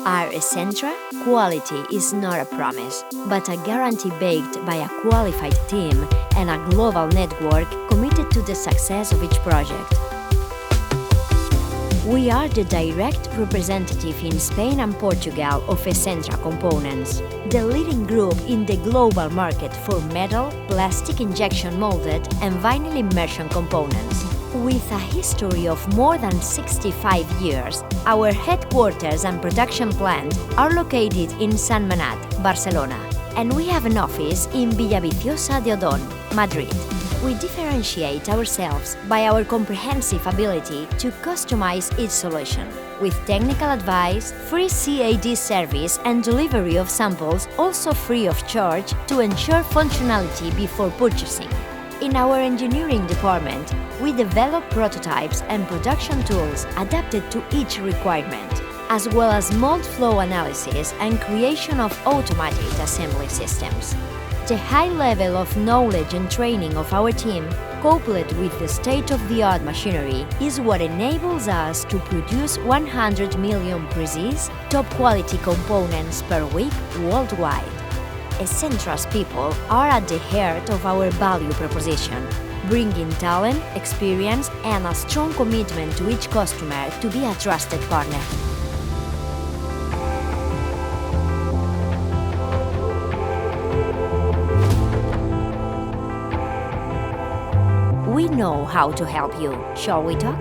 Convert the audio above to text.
At Essentra, quality is not a promise, but a guarantee backed by a qualified team and a global network committed to the success of each project. We are the direct representative in Spain and Portugal of Essentra Components, the leading group in the global market for metal, plastic injection molded and vinyl immersion components. With a history of more than 65 years, our headquarters and production plant are located in Sant Manat, Barcelona, and we have an office in Villaviciosa de Odón, Madrid. We differentiate ourselves by our comprehensive ability to customize each solution, with technical advice, free CAD service and delivery of samples also free of charge to ensure functionality before purchasing. In our engineering department, we develop prototypes and production tools adapted to each requirement, as well as mold flow analysis and creation of automated assembly systems. The high level of knowledge and training of our team, coupled with the state-of-the-art machinery, is what enables us to produce 100 million precise, top-quality components per week worldwide. Essentra's people are at the heart of our value proposition, bringing talent, experience, and a strong commitment to each customer to be a trusted partner. We know how to help you. Shall we talk?